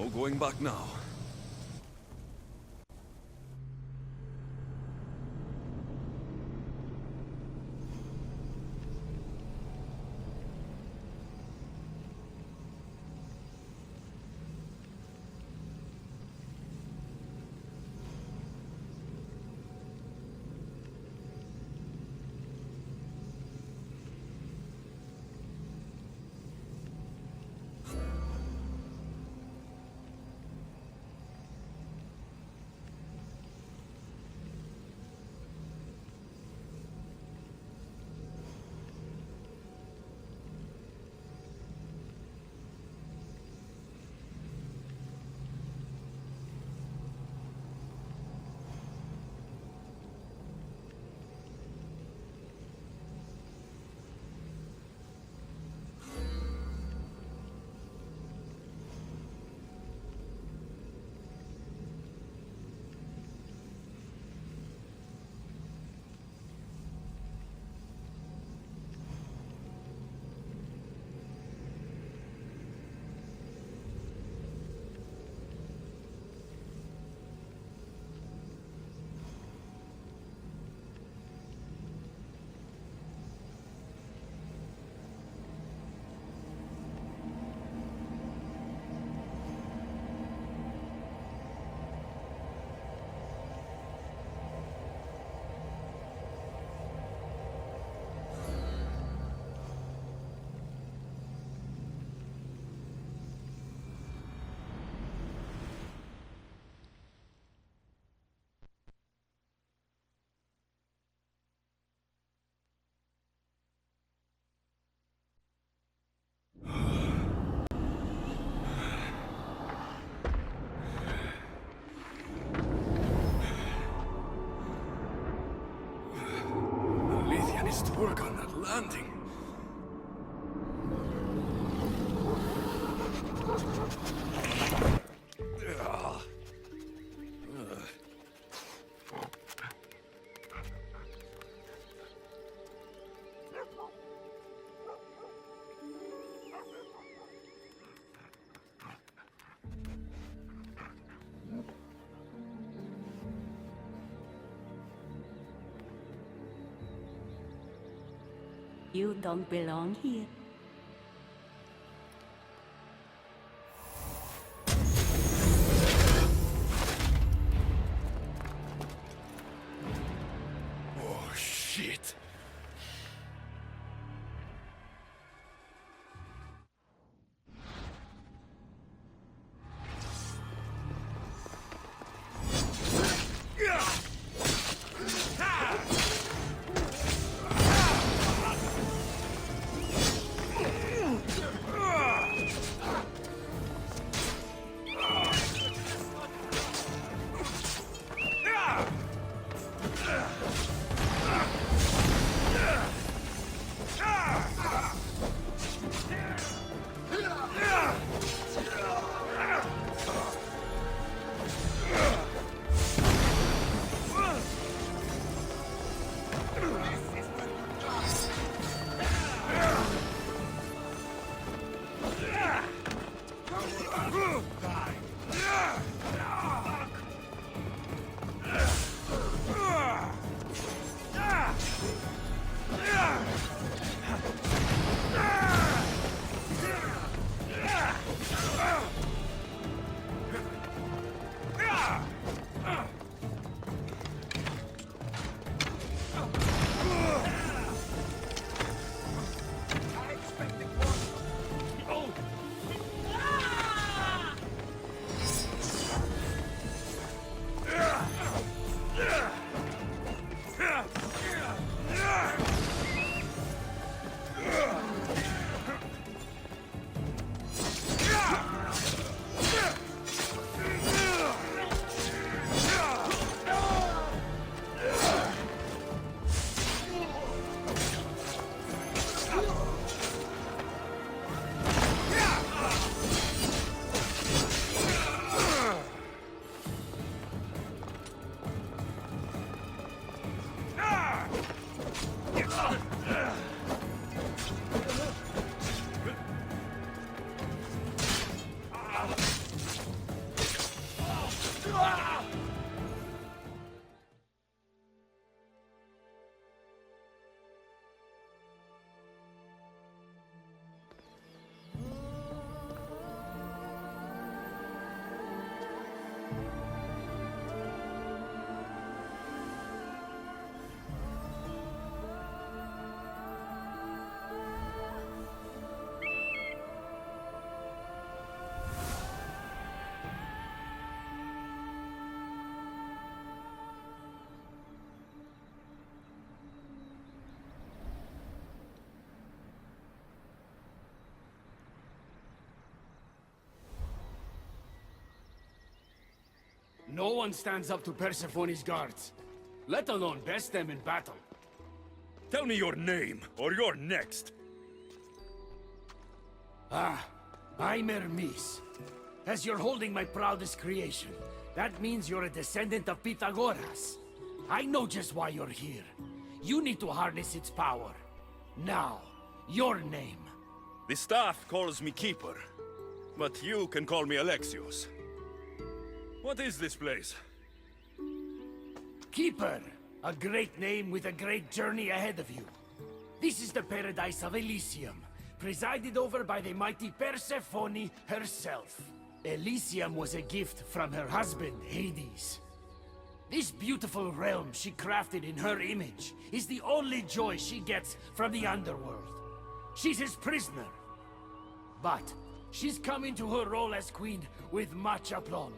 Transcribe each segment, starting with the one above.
No going back now. Needs to work on that landing. You don't belong here. Oh, shit. No one stands up to Persephone's guards, let alone best them in battle. Tell me your name, or you're next. I'm Hermes. As you're holding my proudest creation, that means you're a descendant of Pythagoras. I know just why you're here. You need to harness its power. Now, your name. The staff calls me Keeper, but you can call me Alexios. What is this place? Keeper, a great name with a great journey ahead of you. This is the paradise of Elysium, presided over by the mighty Persephone herself. Elysium was a gift from her husband, Hades. This beautiful realm she crafted in her image is the only joy she gets from the underworld. She's his prisoner. But she's come into her role as queen with much aplomb.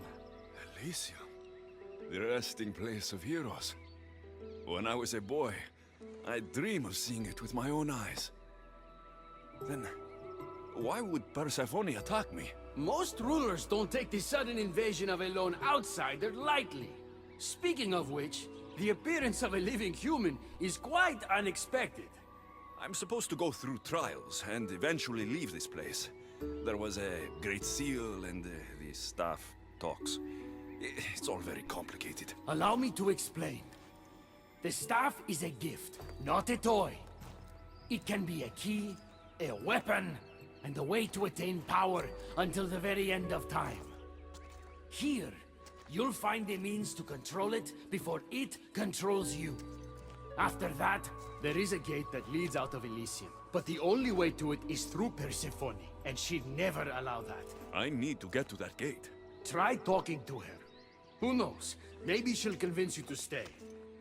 Elysium, the resting place of heroes. When I was a boy, I'd dream of seeing it with my own eyes. Then, why would Persephone attack me? Most rulers don't take the sudden invasion of a lone outsider lightly. Speaking of which, the appearance of a living human is quite unexpected. I'm supposed to go through trials and eventually leave this place. There was a great seal and the staff talks. It's all very complicated. Allow me to explain. The staff is a gift, not a toy. It can be a key, a weapon, and a way to attain power until the very end of time. Here, you'll find a means to control it before it controls you. After that, there is a gate that leads out of Elysium. But the only way to it is through Persephone, and she'd never allow that. I need to get to that gate. Try talking to her. Who knows? Maybe she'll convince you to stay.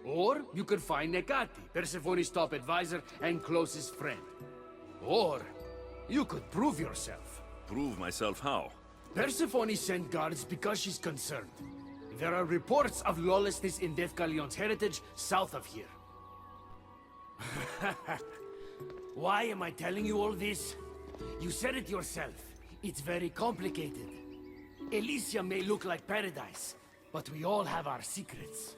Or you could find Nekati, Persephone's top advisor and closest friend. Or you could prove yourself. Prove myself how? Persephone sent guards because she's concerned. There are reports of lawlessness in Deathcalion's heritage south of here. Why am I telling you all this? You said it yourself. It's very complicated. Elysium may look like paradise, but we all have our secrets.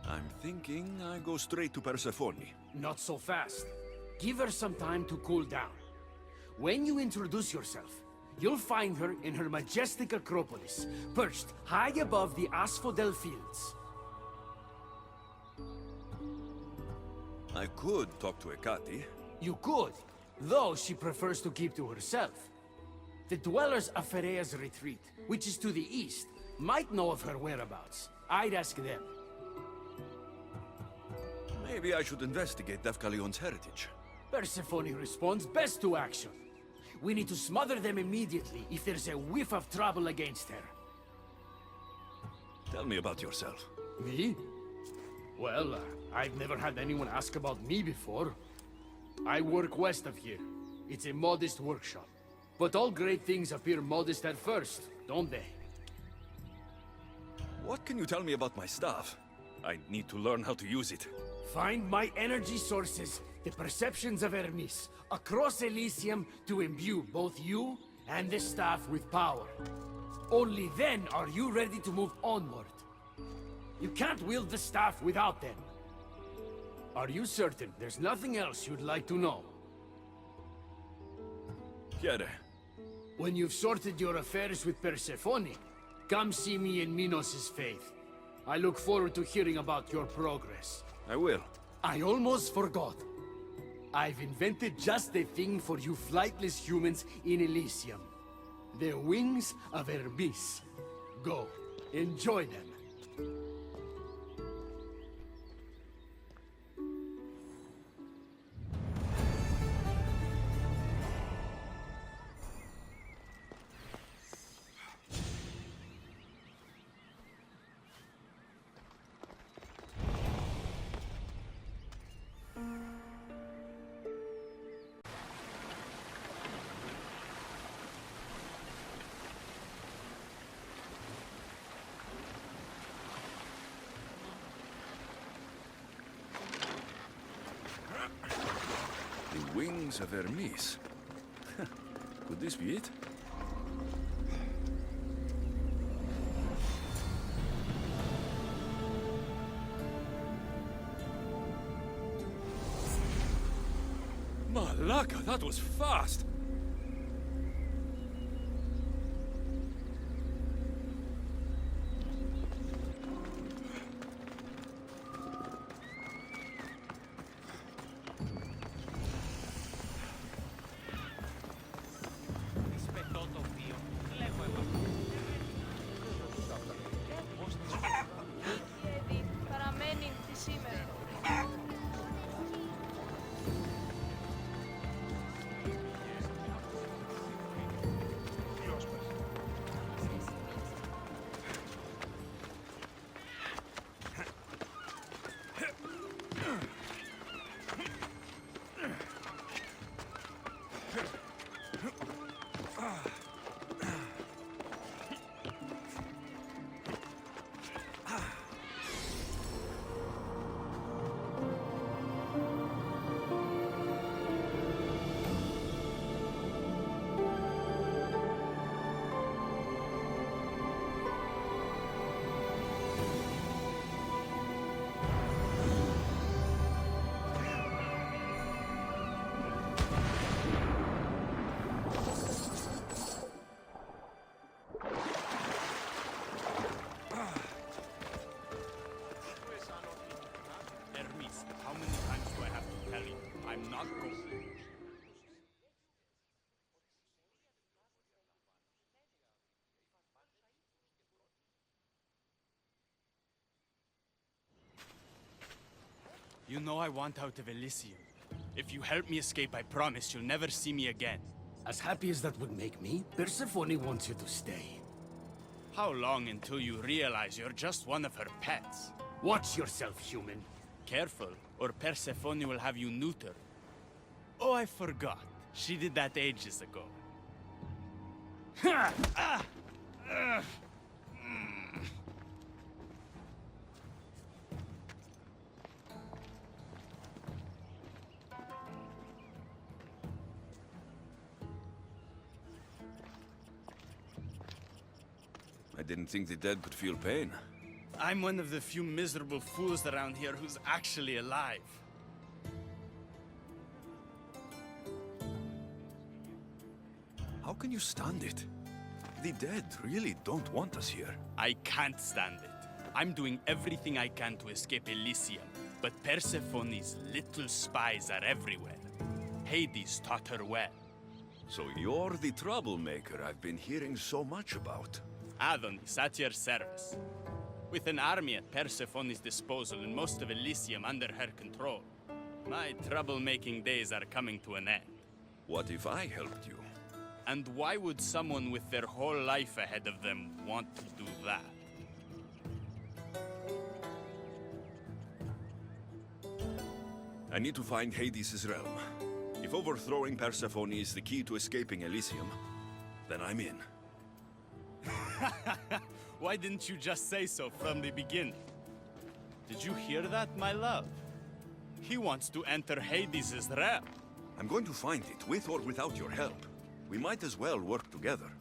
I'm thinking I go straight to Persephone. Not so fast. Give her some time to cool down. When you introduce yourself, you'll find her in her majestic acropolis, perched high above the asphodel fields. I could talk to Ekati. You could, though she prefers to keep to herself. The dwellers of Pherea's retreat, which is to the east, might know of her whereabouts. I'd ask them. Maybe I should investigate Deathcalion's heritage. Persephone responds best to action. We need to smother them immediately if there's a whiff of trouble against her. Tell me about yourself. Me? Well, I've never had anyone ask about me before. I work west of here. It's a modest workshop. But all great things appear modest at first, don't they? What can you tell me about my staff? I need to learn how to use it. Find my energy sources, the perceptions of Hermes, across Elysium to imbue both you and the staff with power. Only then are you ready to move onward. You can't wield the staff without them. Are you certain there's nothing else you'd like to know? Chiede. When you've sorted your affairs with Persephone, come see me in Minos' faith. I look forward to hearing about your progress. I will. I almost forgot. I've invented just the thing for you flightless humans in Elysium. The wings of Hermes. Go, enjoy them. The wings of Hermes. Could this be it? Laka, that was fast! Παραμένει τη σήμερα. Hermes, how many times do I have to tell you? I'm not going. You know I want out of Elysium. If you help me escape, I promise you'll never see me again. As happy as that would make me, Persephone wants you to stay. How long until you realize you're just one of her pets? Watch yourself, human. Careful, or Persephone will have you neutered. Oh, I forgot. She did that ages ago. I didn't think the dead could feel pain. I'm one of the few miserable fools around here who's actually alive. How can you stand it? The dead really don't want us here. I can't stand it. I'm doing everything I can to escape Elysium, but Persephone's little spies are everywhere. Hades taught her well. So you're the troublemaker I've been hearing so much about. Adonis, at your service. With an army at Persephone's disposal and most of Elysium under her control, my troublemaking days are coming to an end. What if I helped you? And why would someone with their whole life ahead of them want to do that? I need to find Hades' realm. If overthrowing Persephone is the key to escaping Elysium, then I'm in. Why didn't you just say so from the beginning? Did you hear that, my love? He wants to enter Hades' realm. I'm going to find it, with or without your help. We might as well work together.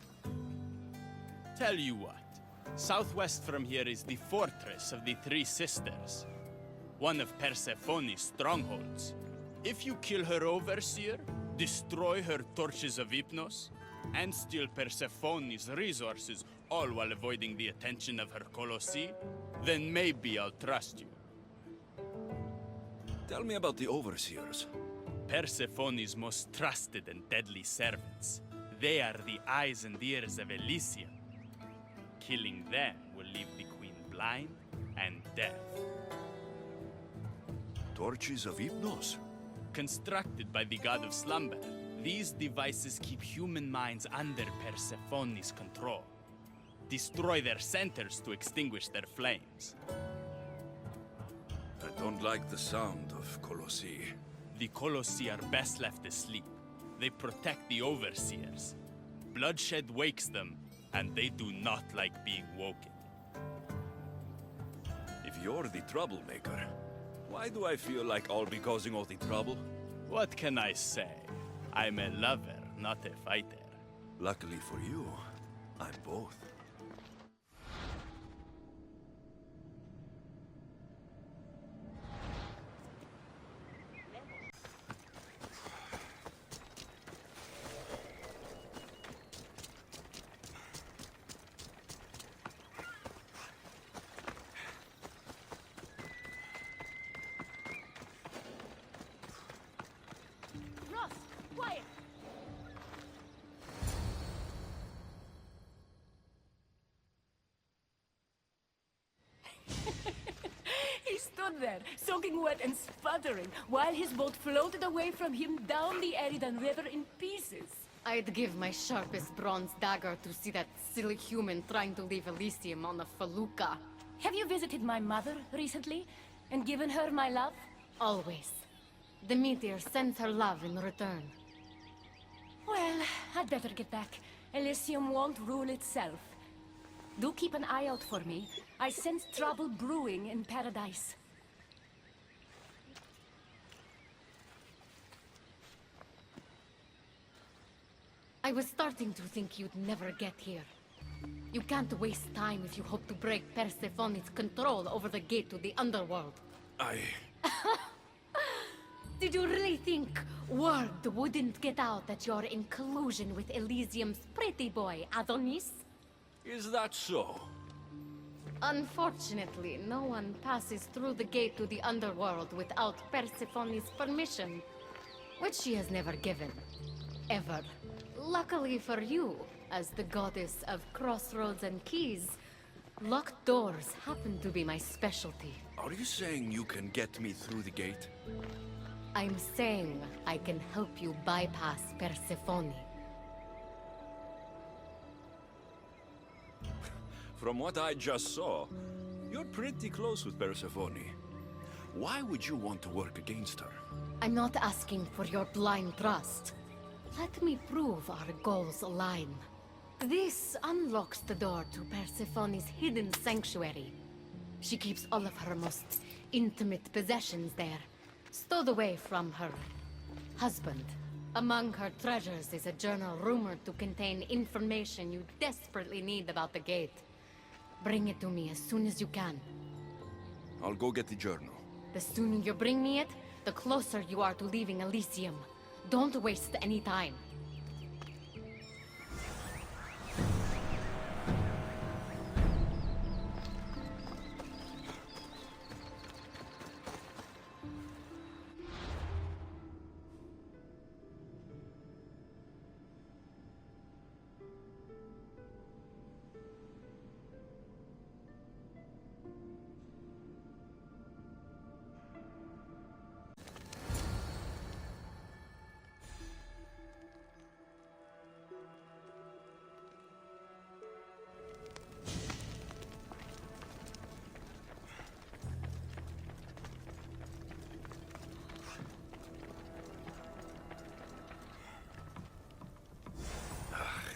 Tell you what, southwest from here is the fortress of the Three Sisters, one of Persephone's strongholds. If you kill her overseer, destroy her torches of Hypnos, and steal Persephone's resources, all while avoiding the attention of her Colossi, then maybe I'll trust you. Tell me about the overseers. Persephone's most trusted and deadly servants. They are the eyes and ears of Elysium. Killing them will leave the queen blind and deaf. Torches of Hypnos? Constructed by the god of slumber, these devices keep human minds under Persephone's control. Destroy their centers to extinguish their flames. I don't like the sound of Colossi. The Colossi are best left asleep. They protect the overseers. Bloodshed wakes them, and they do not like being woken. If you're the troublemaker, why do I feel like I'll be causing all the trouble? What can I say? I'm a lover, not a fighter. Luckily for you, I'm both. stood there, soaking wet and sputtering, while his boat floated away from him down the Eridan River in pieces. I'd give my sharpest bronze dagger to see that silly human trying to leave Elysium on a felucca. Have you visited my mother recently, and given her my love? Always. The meteor sends her love in return. Well, I'd better get back. Elysium won't rule itself. Do keep an eye out for me. I sense trouble brewing in Paradise. I was starting to think you'd never get here. You can't waste time if you hope to break Persephone's control over the gate to the underworld. Did you really think word wouldn't get that you're in collusion with Elysium's pretty boy, Adonis? Is that so? Unfortunately, no one passes through the gate to the underworld without Persephone's permission, which she has never given. Ever. Luckily for you, as the goddess of crossroads and keys, locked doors happen to be my specialty. Are you saying you can get me through the gate? I'm saying I can help you bypass Persephone. From what I just saw, you're pretty close with Persephone. Why would you want to work against her? I'm not asking for your blind trust. Let me prove our goals align. This unlocks the door to Persephone's hidden sanctuary. She keeps all of her most intimate possessions there, stowed away from her husband. Among her treasures is a journal rumored to contain information you desperately need about the gate. Bring it to me as soon as you can. I'll go get the journal. The sooner you bring me it, the closer you are to leaving Elysium. Don't waste any time.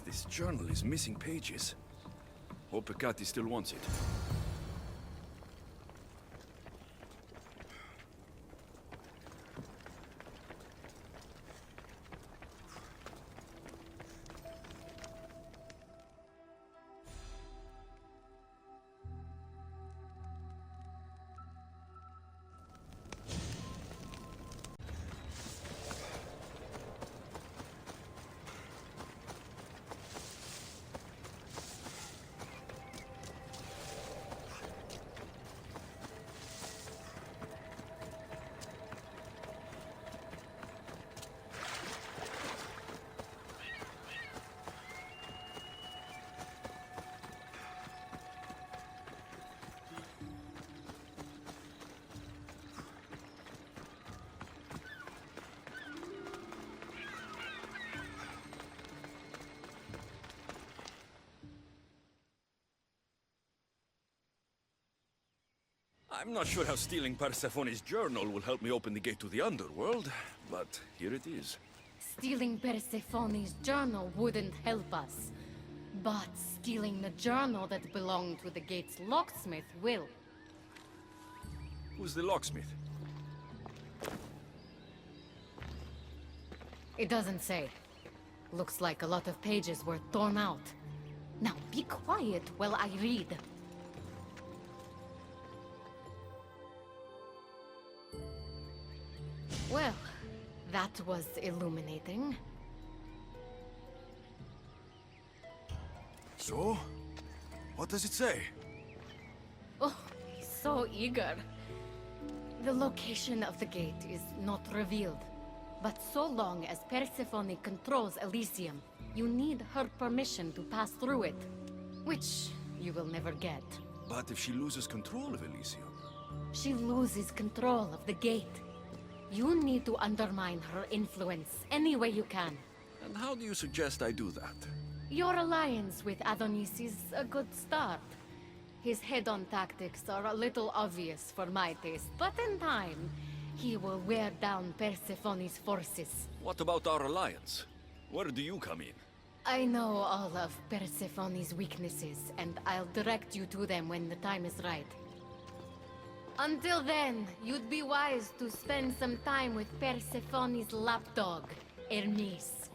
This journal is missing pages. Hope Hecate still wants it. I'm not sure how stealing Persephone's journal will help me open the gate to the underworld, but here it is. Stealing Persephone's journal wouldn't help us. But stealing the journal that belonged to the gate's locksmith will. Who's the locksmith? It doesn't say. Looks like a lot of pages were torn out. Now be quiet while I read. Well, that was illuminating. So? What does it say? Oh, he's so eager. The location of the gate is not revealed. But so long as Persephone controls Elysium, you need her permission to pass through it. Which you will never get. But if she loses control of Elysium? she loses control of the gate. You need to undermine her influence any way you can. And how do you suggest I do that? Your alliance with Adonis is a good start. His head-on tactics are a little obvious for my taste, but in time, he will wear down Persephone's forces. What about our alliance? Where do you come in? I know all of Persephone's weaknesses, and I'll direct you to them when the time is right. Until then, you'd be wise to spend some time with Persephone's lapdog, Hermes.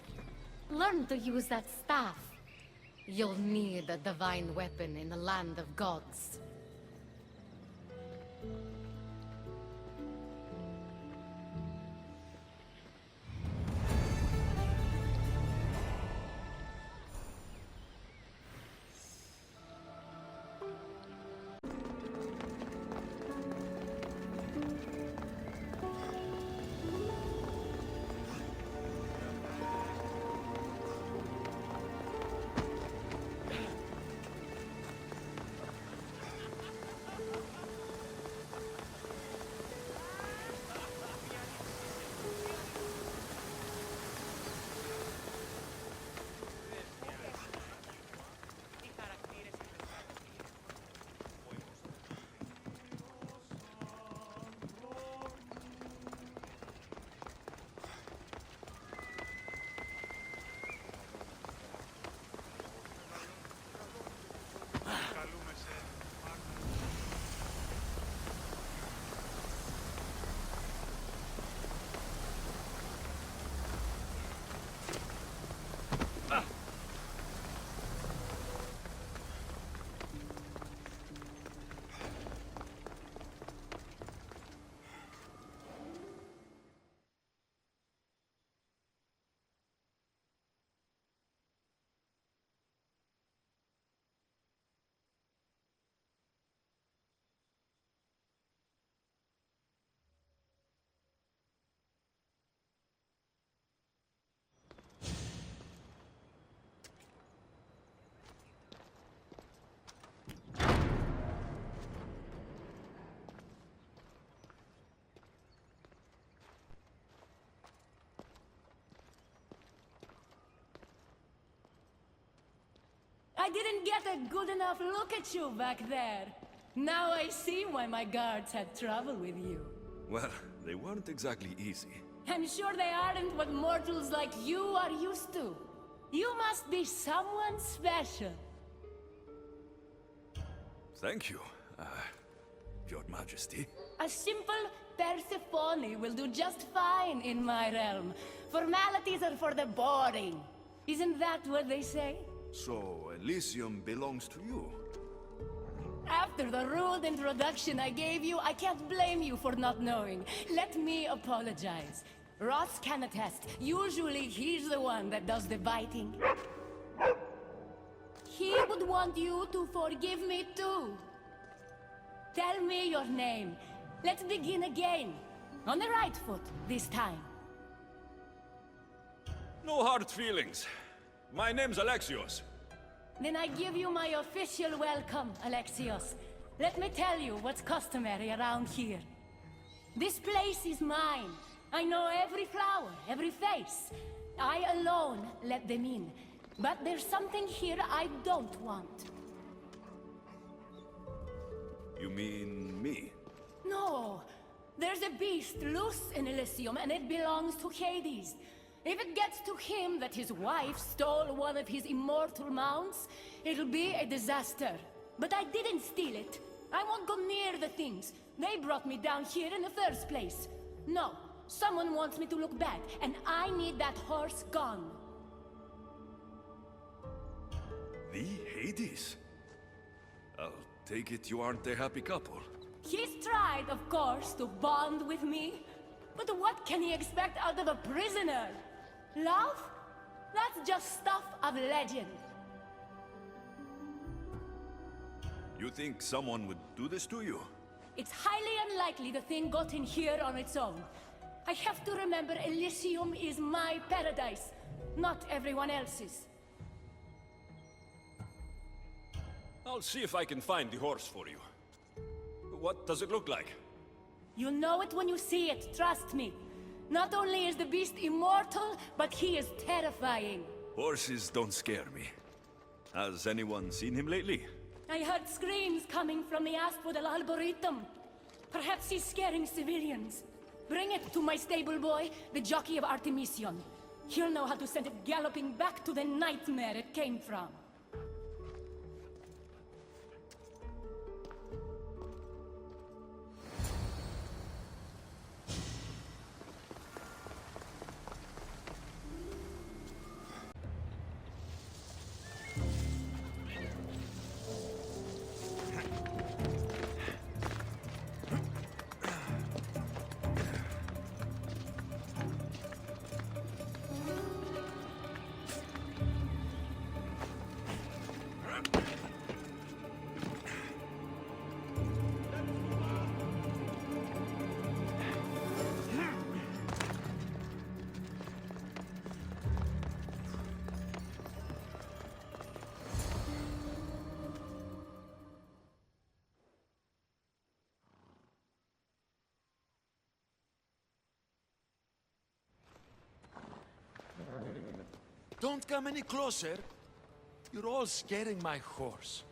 Learn to use that staff. You'll need a divine weapon in the land of gods. I didn't get a good enough look at you back there. Now I see why my guards had trouble with you. Well, they weren't exactly easy. I'm sure they aren't what mortals like you are used to. You must be someone special. Thank you, Your Majesty. A simple Persephone will do just fine in my realm. Formalities are for the boring. Isn't that what they say? So, Elysium belongs to you? After the rude introduction I gave you, I can't blame you for not knowing. Let me apologize. Ross can attest. Usually he's the one that does the biting. He would want you to forgive me too. Tell me your name. Let's begin again. On the right foot this time. No hard feelings. My name's Alexios. Then I give you my official welcome, Alexios. Let me tell you what's customary around here. This place is mine. I know every flower, every face. I alone let them in. But there's something here I don't want. You mean me? No. There's a beast loose in Elysium and it belongs to Hades. If it gets to him that his wife stole one of his immortal mounts, it'll be a disaster. But I didn't steal it. I won't go near the things. They brought me down here in the first place. No, someone wants me to look bad, and I need that horse gone. The Hades? I'll take it you aren't a happy couple. He's tried, of course, to bond with me. But what can he expect out of a prisoner? Love? That's just stuff of legend. You think someone would do this to you? It's highly unlikely the thing got in here on its own. I have to remember Elysium is my paradise, not everyone else's. I'll see if I can find the horse for you. What does it look like? You'll know it when you see it, trust me. Not only is the beast immortal, but he is terrifying. Horses don't scare me. Has anyone seen him lately? I heard screams coming from the Asphodel Arboretum. Perhaps he's scaring civilians. Bring it to my stable boy, the jockey of Artemision. He'll know how to send it galloping back to the nightmare it came from. Don't come any closer. You're all scaring my horse.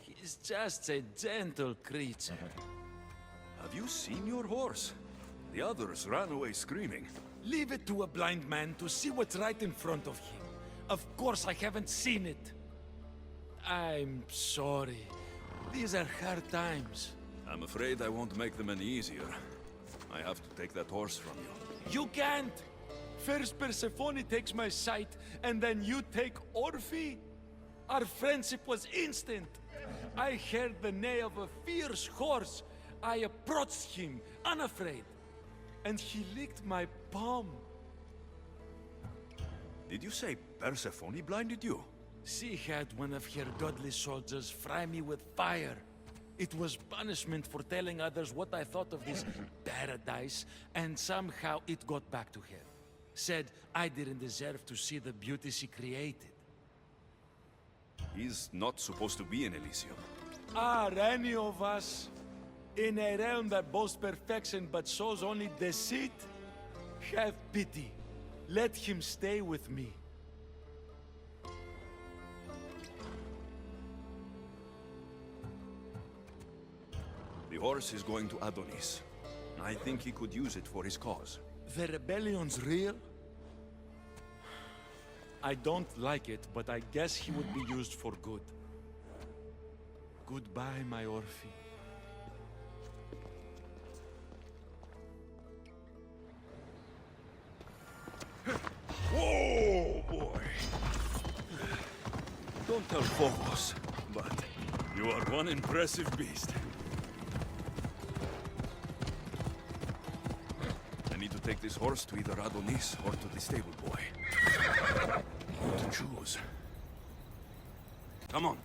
He's just a gentle creature. Have you seen your horse? The others ran away screaming. Leave it to a blind man to see what's right in front of him. Of course I haven't seen it. I'm sorry. These are hard times. I'm afraid I won't make them any easier. I have to take that horse from you. You can't! First Persephone takes my sight, and then you take Orphe? Our friendship was instant. I heard the neigh of a fierce horse. I approached him, unafraid. And he licked my palm. Did you say Persephone blinded you? She had one of her godly soldiers fry me with fire. It was punishment for telling others what I thought of this paradise, and somehow it got back to her. Said I didn't deserve to see the beauty she created. He's not supposed to be in Elysium. Are any of us in a realm that boasts perfection but shows only deceit? Have pity. Let him stay with me. The horse is going to Adonis. I think he could use it for his cause. The rebellion's real? I don't like it, but I guess he would be used for good. Goodbye, my Orphe. Whoa, boy! Don't tell Phobos, but you are one impressive beast. I need to take this horse to either Adonis or to the stable boy. What to choose? Come on.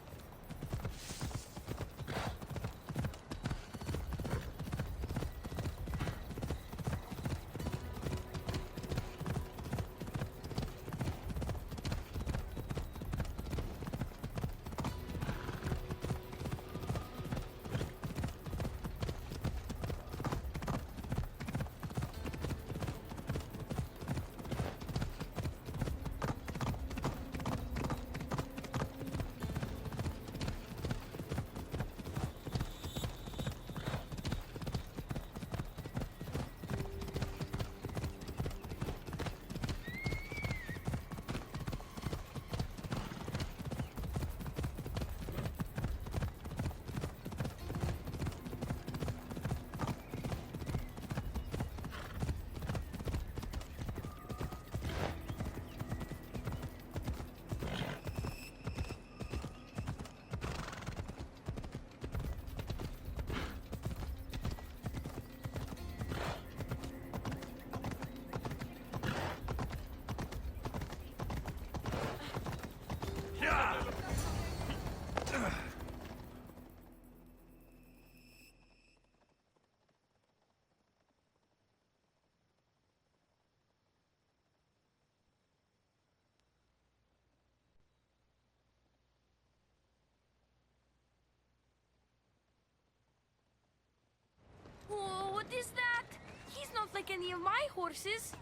any of my horses.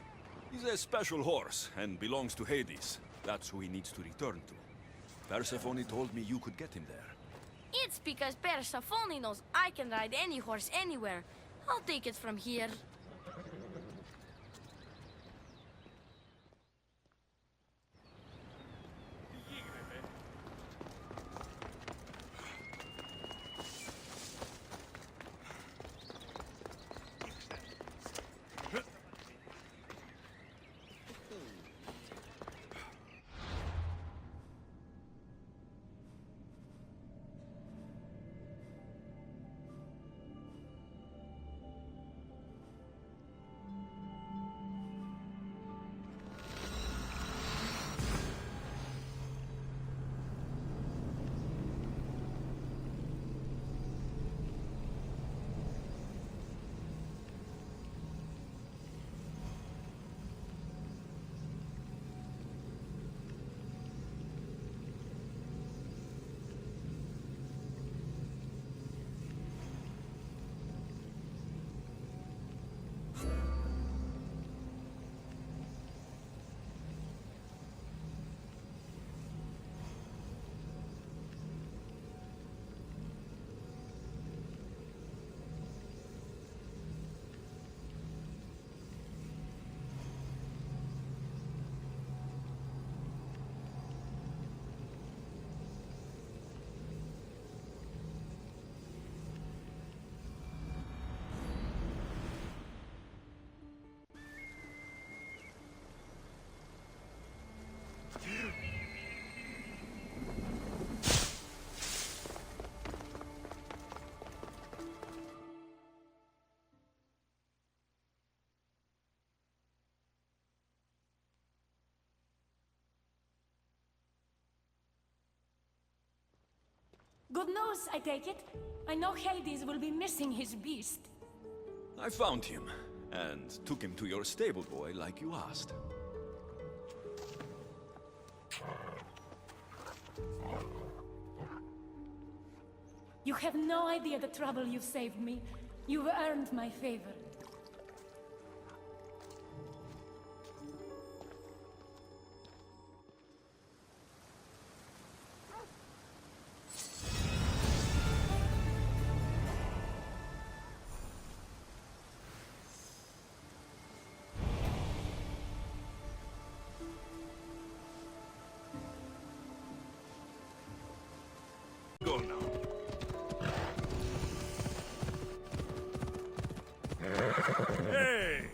He's a special horse and belongs to Hades. That's who he needs to return to. Persephone told me you could get him there. It's because Persephone knows I can ride any horse anywhere. I'll take it from here. Good news, I take it. I know Hades will be missing his beast. I found him, and took him to your stable boy like you asked. You have no idea the trouble you've saved me. You've earned my favor. Go now. Hey!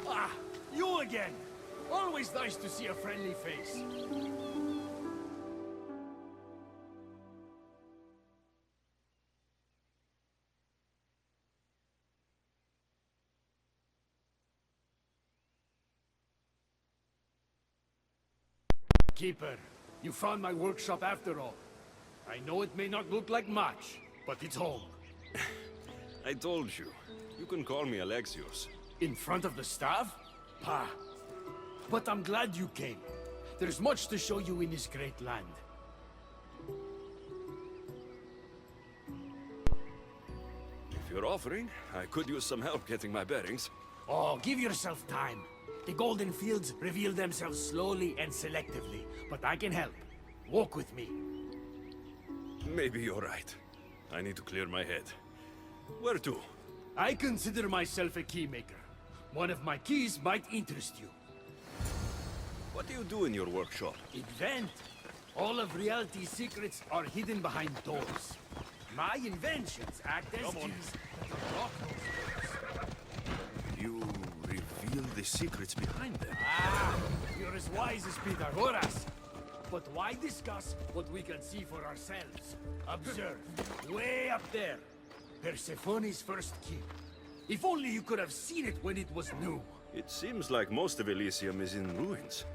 Ah, you again! Always nice to see a friendly face. Keeper, you found my workshop after all. I know it may not look like much, but it's home. I told you. You can call me Alexios. In front of the staff? Pah. But I'm glad you came. There's much to show you in this great land. If you're offering, I could use some help getting my bearings. Oh, give yourself time. The golden fields reveal themselves slowly and selectively, but I can help. Walk with me. Maybe you're right. I need to clear my head. Where to? I consider myself a keymaker. One of my keys might interest you. What do you do in your workshop? Invent. All of reality's secrets are hidden behind doors. My inventions act as keys that unlock those doors. You reveal the secrets behind them. Ah, you're as wise as Pythagoras. But why discuss what we can see for ourselves? Observe, way up there, Persephone's first key. If only you could have seen it when it was new. It seems like most of Elysium is in ruins.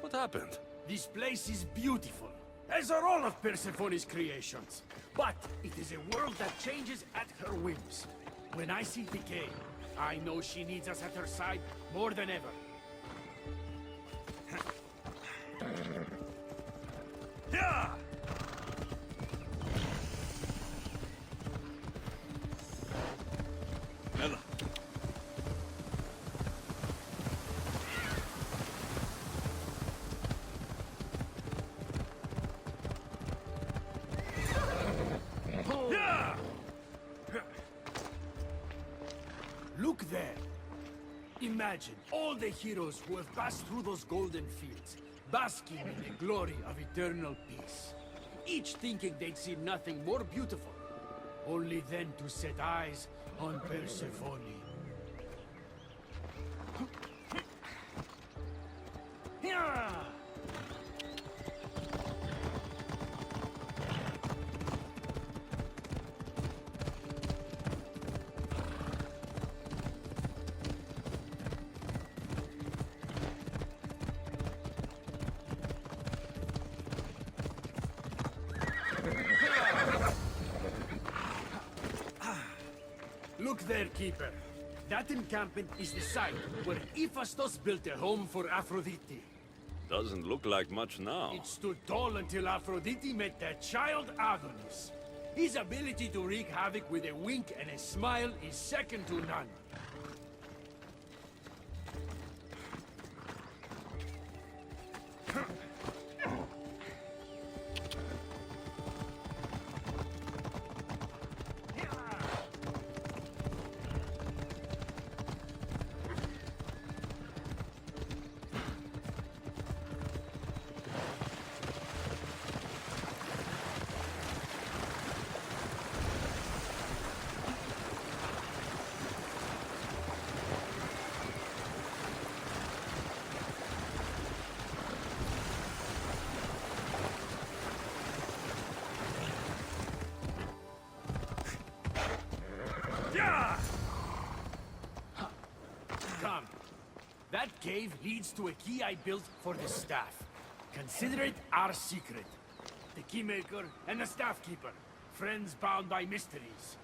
What happened? This place is beautiful, as are all of Persephone's creations. But it is a world that changes at her whims. When I see decay, I know she needs us at her side more than ever. Yeah! Look there! Imagine all the heroes who have passed through those golden fields, basking in the glory of eternal peace. Each thinking they'd see nothing more beautiful, only then to set eyes on Persephone. Yeah! Look there, Keeper. That encampment is the site where Hephaestus built a home for Aphrodite. Doesn't look like much now. It stood tall until Aphrodite met their child Adonis. His ability to wreak havoc with a wink and a smile is second to none. Come. That cave leads to a key I built for the staff. Consider it our secret. The keymaker and the staff keeper. Friends bound by mysteries.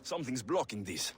Something's blocking these.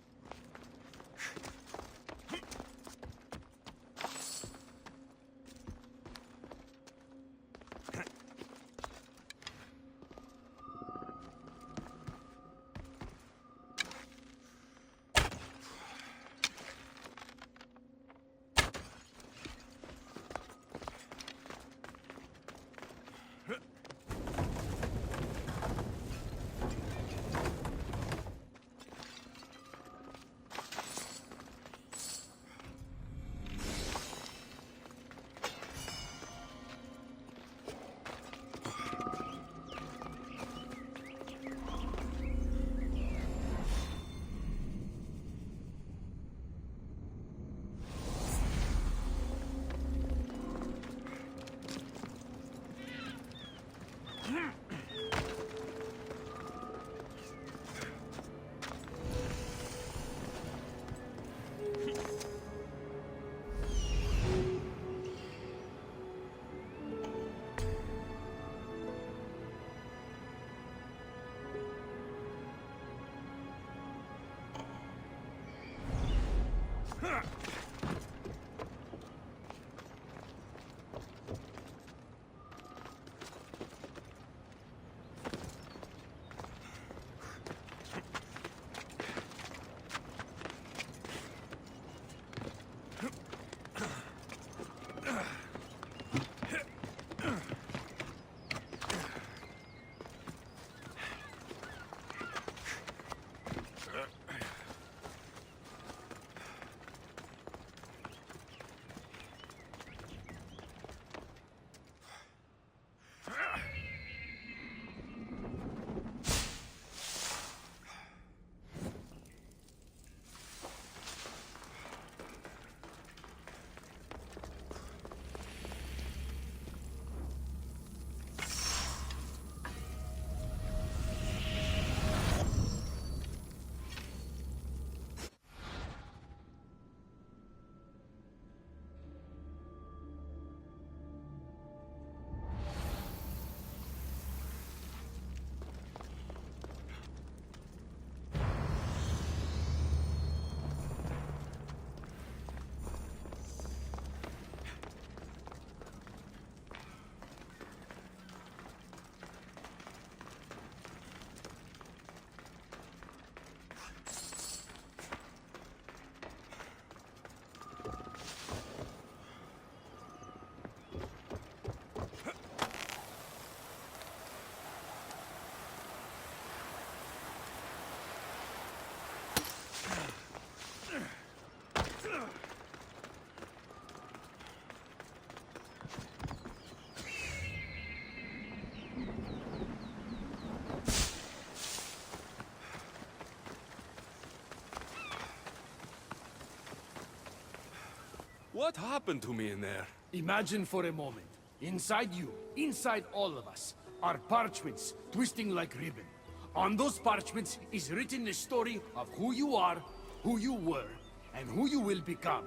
What happened to me in there? Imagine for a moment, inside you, inside all of us, are parchments twisting like ribbon. On those parchments is written the story of who you are, who you were, and who you will become.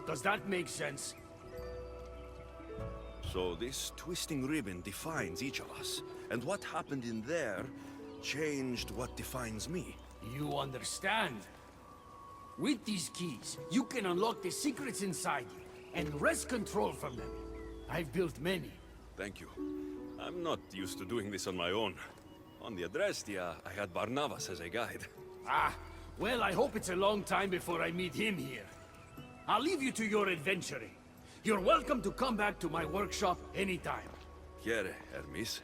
Does that make sense? So this twisting ribbon defines each of us, and what happened in there changed what defines me. You understand? With these keys, you can unlock the secrets inside you, and wrest control from them. I've built many. Thank you. I'm not used to doing this on my own. On the Adrestia, I had Barnabas as a guide. Ah, well, I hope it's a long time before I meet him here. I'll leave you to your adventuring. You're welcome to come back to my workshop anytime. Here, Hermes.